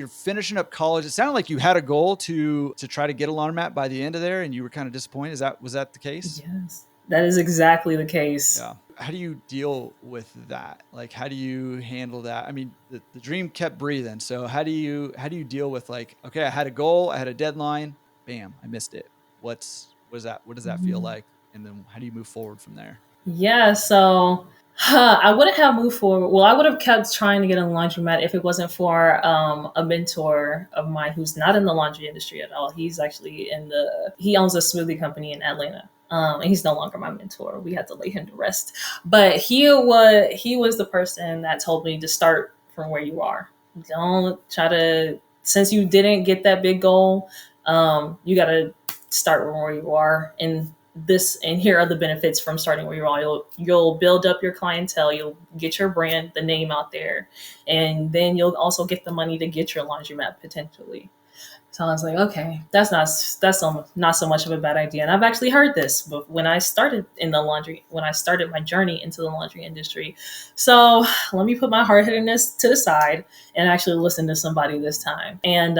you're finishing up college. It sounded like you had a goal to try to get a laundromat by the end of there, and you were kind of disappointed. Was that the case? Yes, that is exactly the case. Yeah. How do you deal with that? Like, how do you handle that? I mean, the dream kept breathing. So how do you deal with like, okay, I had a goal, I had a deadline, bam, I missed it. What does that feel like? And then how do you move forward from there? Yeah, so I wouldn't have moved forward. Well, I would have kept trying to get a laundromat if it wasn't for a mentor of mine who's not in the laundry industry at all. He's actually he owns a smoothie company in Atlanta. And he's no longer my mentor. We had to lay him to rest. But he was the person that told me to start from where you are. Don't try to, since you didn't get that big goal, you got to start from where you are. And here are the benefits from starting where you are. You'll build up your clientele, you'll get your brand, the name out there, and then you'll also get the money to get your laundromat potentially. So I was like, okay, that's not so much of a bad idea. And I've actually heard this, but when I started my journey into the laundry industry. So let me put my hard-headedness to the side and actually listen to somebody this time. And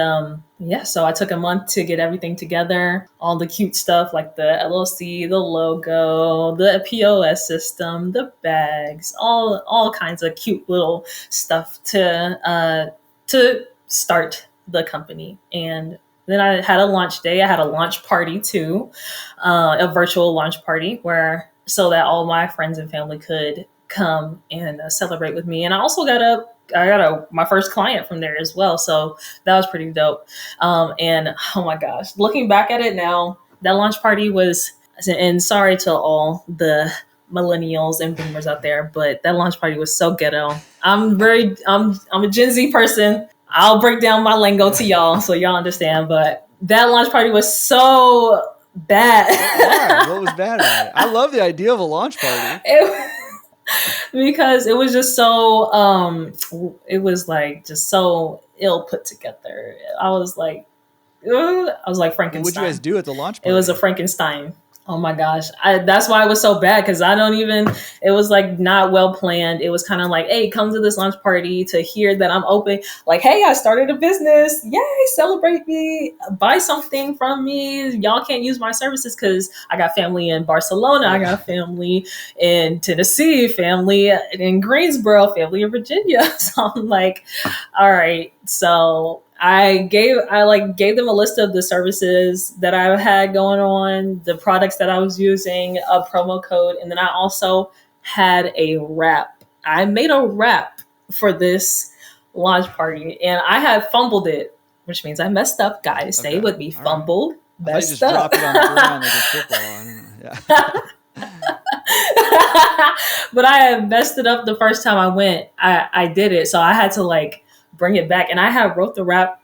so I took a month to get everything together, all the cute stuff like the LLC, the logo, the POS system, the bags, all kinds of cute little stuff to start the company. And then I had a launch day. I had a launch party too, a virtual launch party so that all my friends and family could come and celebrate with me. And I also got my first client from there as well. So that was pretty dope. And oh my gosh, looking back at it now, that launch party was, and sorry to all the millennials and boomers out there, but that launch party was so ghetto. I'm a Gen Z person. I'll break down my lingo to y'all so y'all understand, but that launch party was so bad. Yeah, what was bad about it? I love the idea of a launch party. Because it was just so, it was like just so ill put together. I was like Frankenstein. What did you guys do at the launch party? It was a Frankenstein. Oh my gosh. That's why it was so bad, because it was like not well planned. It was kind of like, hey, come to this launch party to hear that I'm open. Like, hey, I started a business. Yay, celebrate me. Buy something from me. Y'all can't use my services because I got family in Barcelona. I got family in Tennessee, family in Greensboro, family in Virginia. So I'm like, all right. So I gave them a list of the services that I had going on, the products that I was using, a promo code, and then I also had a wrap. I made a wrap for this launch party, and I had fumbled it, which means I messed up. Guys, stay with me. Fumbled, right. Messed up. I just dropped it on the ground like a football. I don't know. Yeah. But I had messed it up the first time I went. I did it, so I had to bring it back, and I had wrote the rap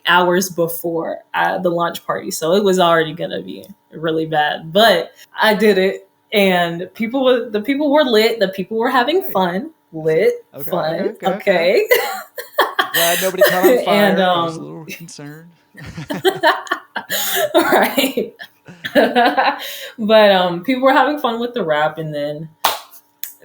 hours before the launch party, so it was already gonna be really bad, but I did it, and the people were lit, the people were having fun. Fun. Okay. Glad nobody caught on fire. And I was a little concerned. Right. But people were having fun with the rap, and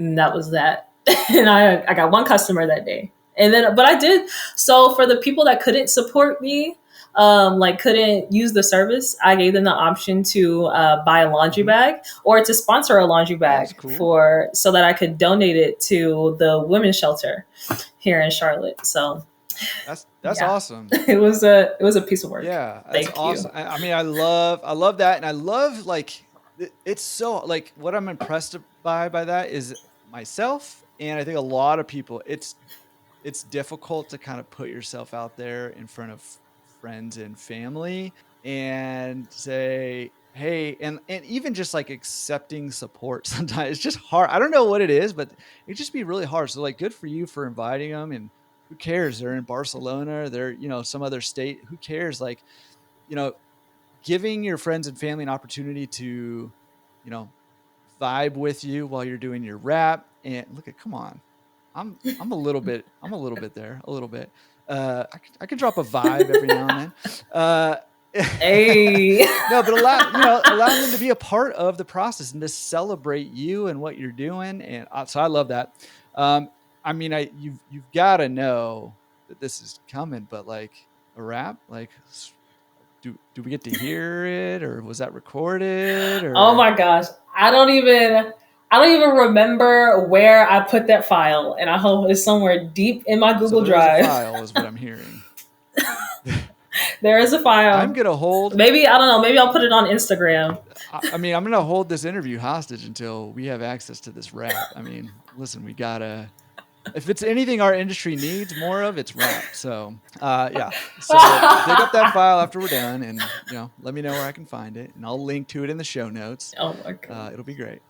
that was that. And I got one customer that day. But I did. So for the people that couldn't support me, couldn't use the service, I gave them the option to buy a laundry bag or to sponsor a laundry bag so that I could donate it to the women's shelter here in Charlotte. So that's awesome. It was a piece of work. Yeah, that's awesome. I mean, I love that, and I love it's so what I'm impressed by that is myself, and I think a lot of people. It's difficult to kind of put yourself out there in front of friends and family and say, hey, and even just accepting support sometimes it's just hard. I don't know what it is, but it just be really hard. So good for you for inviting them, and who cares? They're in Barcelona, they're, some other state. Who cares? Giving your friends and family an opportunity to, vibe with you while you're doing your rap. And come on. I'm a little bit there, a little bit. I can drop a vibe every now and then. Hey, no, but allow them to be a part of the process and to celebrate you and what you're doing. And so I love that. I mean, you've got to know that this is coming, but like a rap, like do we get to hear it, or was that recorded, Oh or my gosh. I don't even remember where I put that file, and I hope it's somewhere deep in my so Google there is a Drive. file is what I'm hearing. There is a I'm file. gonna hold. Maybe I don't know. Maybe I'll put it on Instagram. I mean, I'm gonna hold this interview hostage until we have access to this rap. I mean, listen, we gotta. If it's anything our industry needs more of, it's rap. So, yeah. So dig up that file after we're done, and let me know where I can find it, and I'll link to it in the show notes. Oh my god. It'll be great.